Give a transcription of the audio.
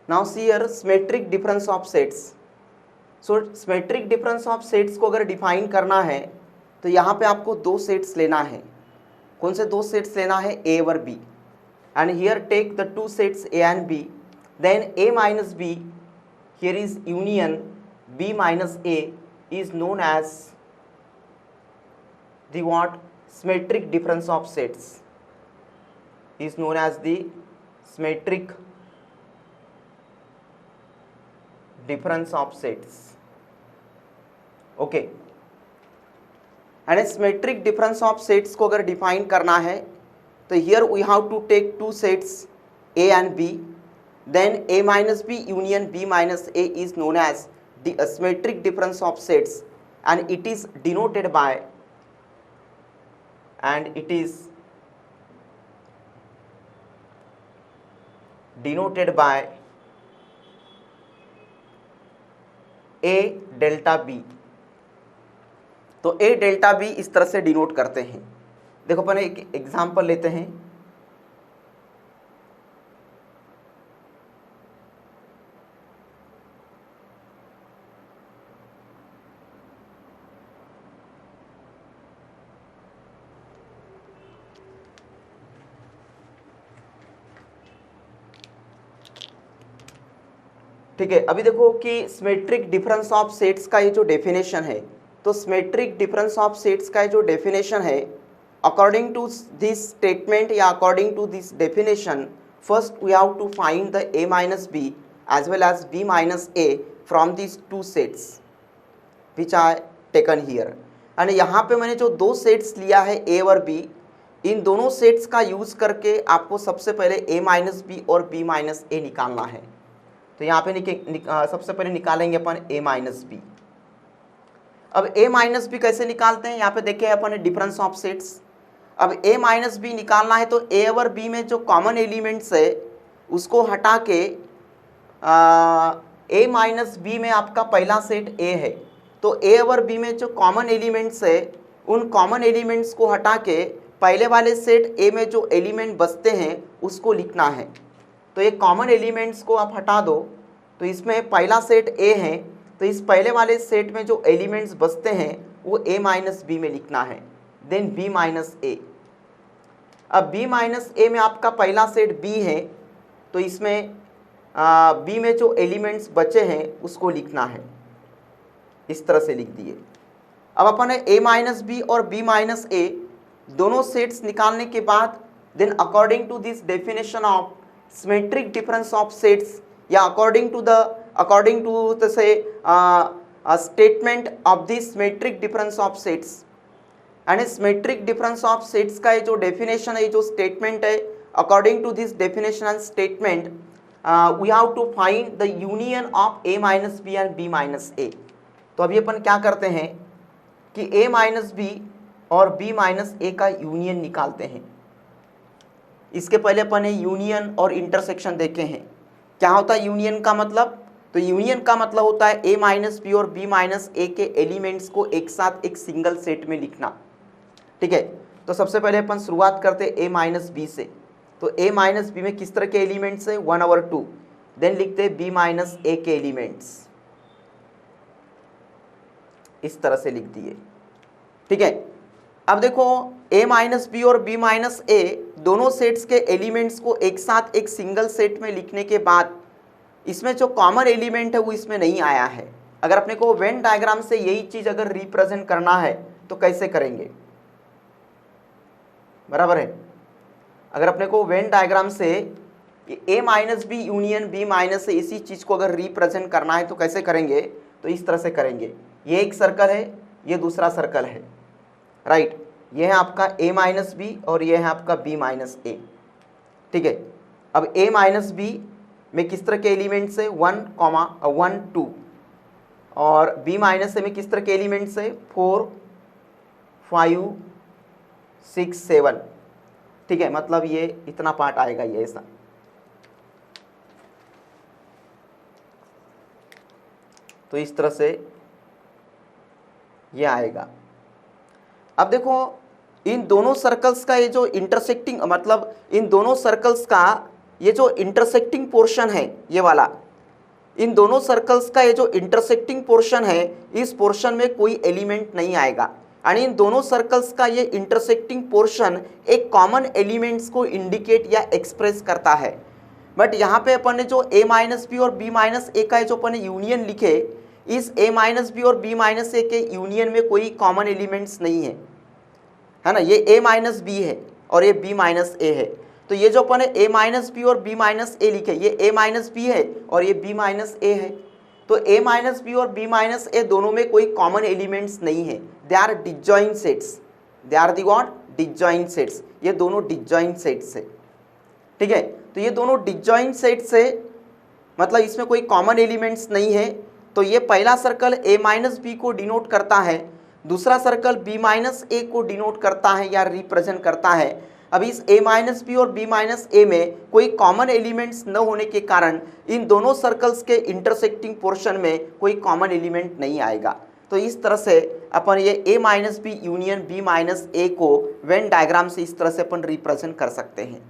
Now see here symmetric difference of sets. So symmetric difference of sets को अगर define करना है तो यहाँ पे आपको दो सेट्स लेना है। कौन से दो सेट्स लेना है? ए और B. And here take the two sets A and B, then A minus B, here is union B minus A is known as the what? Symmetric difference of sets is known as the symmetric difference of sets. Okay, and a symmetric difference of sets को अगर define करना है तो here we have to take two sets A and B, then A minus B union B minus A is known as the symmetric difference of sets, and it is denoted by A delta B। तो A delta B इस तरह से denote करते हैं। देखो अपन एक example लेते हैं। ठीक है, अभी देखो कि सिमेट्रिक डिफरेंस ऑफ सेट्स का ये जो डेफिनेशन है, तो सिमेट्रिक डिफरेंस ऑफ सेट्स का ये जो डेफिनेशन है, अकॉर्डिंग टू दिस स्टेटमेंट या according to this definition, first we have to find the a minus B as well as b minus a from this two sets which are taken here. And यहाँ पे मैंने जो दो sets लिया है a और b, इन दोनों sets का यूज करके आपको सबसे पहले a माइनस बी और b माइनस a निकालना है। तो यहाँ पे सबसे पहले निकालेंगे अपन a माइनस बी। अब a माइनस बी कैसे निकालते हैं, यहाँ पे देखे अपन डिफरेंस ऑफ सेट्स। अब a माइनस बी निकालना है तो a और b में जो कॉमन एलिमेंट्स है उसको हटा के a माइनस बी में आपका पहला सेट a है, तो a और b में जो कॉमन एलिमेंट्स है उन कॉमन एलिमेंट्स को हटा के पहले वाले सेट a में जो एलिमेंट बचते हैं उसको लिखना है। तो ये कॉमन एलिमेंट्स को आप हटा दो, तो इसमें पहला सेट A है, तो इस पहले वाले सेट में जो एलिमेंट्स बचते हैं वो A माइनस बी में लिखना है, देन B माइनस A। अब B माइनस A में आपका पहला सेट B है, तो इसमें B में जो एलिमेंट्स बचे हैं उसको लिखना है, इस तरह से लिख दिए। अब अपन A माइनस बी और B माइनस A दोनों सेट्स निकालने के बाद, then according to this definition of symmetric difference of sets या according to the say a statement of this symmetric difference of sets, and symmetric difference of sets का ये जो definition है, ये जो statement है, according to this definition and statement we have to find the union of a minus b and b minus a। तो अभी अपन क्या करते हैं कि a माइनस बी और b माइनस a का यूनियन निकालते हैं। इसके पहले अपन ने यूनियन और इंटरसेक्शन देखे हैं। क्या होता है यूनियन का मतलब? तो यूनियन का मतलब होता है a माइनस बी और b माइनस a के एलिमेंट्स को एक साथ एक सिंगल सेट में लिखना। ठीक है, तो सबसे पहले अपन शुरुआत करते a माइनस बी से। तो a माइनस बी में किस तरह के एलिमेंट्स है? 1 और 2। देन लिखते b माइनस a के एलिमेंट्स, इस तरह से लिख दिए। ठीक है, अब देखो a माइनस बी और b माइनस a दोनों सेट्स के एलिमेंट्स को एक साथ एक सिंगल सेट में लिखने के बाद इसमें जो कॉमन एलिमेंट है वो इसमें नहीं आया है। अगर अपने को वेन डायग्राम से यही चीज अगर रिप्रेजेंट करना है तो कैसे करेंगे? बराबर है, अगर अपने को वेन डायग्राम से a minus B union b minus a इसी चीज को अगर रिप्रेजेंट करना है तो कैसे करेंगे? तो इस तरह से करेंगे। ये एक सर्कल है, ये दूसरा सर्कल है, राइट। ये है आपका a माइनस बी और ये है आपका b माइनस a। ठीक है, अब a माइनस बी में किस तरह के एलिमेंट्स है? 1, 1, 2, और b माइनस a में किस तरह के एलिमेंट्स है? 4, 5, 6, 7। ठीक है, मतलब ये इतना पार्ट आएगा, ये ऐसा। तो इस तरह से ये आएगा। अब देखो इन दोनों सर्कल्स का ये जो इंटरसेक्टिंग मतलब इन दोनों सर्कल्स का ये जो इंटरसेक्टिंग पोर्शन है ये वाला, इन दोनों सर्कल्स का ये जो इंटरसेक्टिंग पोर्शन है, इस पोर्शन में कोई एलिमेंट नहीं आएगा। आणि इन दोनों सर्कल्स का ये इंटरसेक्टिंग पोर्शन एक कॉमन एलिमेंट्स को इंडिकेट या एक्सप्रेस करता है। बट यहाँ पे अपन ने जो a माइनस बी और b माइनस ए का जो अपन ने यूनियन लिखे, इस a माइनस बी और b माइनस ए के यूनियन में कोई कॉमन एलिमेंट्स नहीं है ना। ये a माइनस बी है और ये b माइनस ए है। तो ये जो अपन ने a माइनस बी और b माइनस ए लिखे, ये a माइनस बी है और ये b माइनस ए है। तो a माइनस बी और b माइनस ए दोनों में कोई कॉमन एलिमेंट्स नहीं है। They are disjoint sets, they are the what, disjoint sets. ये दोनों डिसजॉइंट सेट्स है, ठीक है। तो ये दोनों डिसजॉइंट सेट्स है, मतलब इसमें कोई कॉमन एलिमेंट्स नहीं है। तो ये पहला सर्कल a माइनस बी को डिनोट करता है, दूसरा सर्कल b माइनस ए को डिनोट करता है या रिप्रेजेंट करता है। अब इस a माइनस बी और b माइनस ए में कोई कॉमन एलिमेंट्स न होने के कारण इन दोनों सर्कल्स के इंटरसेक्टिंग पोर्शन में कोई कॉमन एलिमेंट नहीं आएगा। तो इस तरह से अपन ये a minus B union b minus A को वेन डायग्राम से इस तरह से अपन रिप्रेजेंट कर सकते हैं।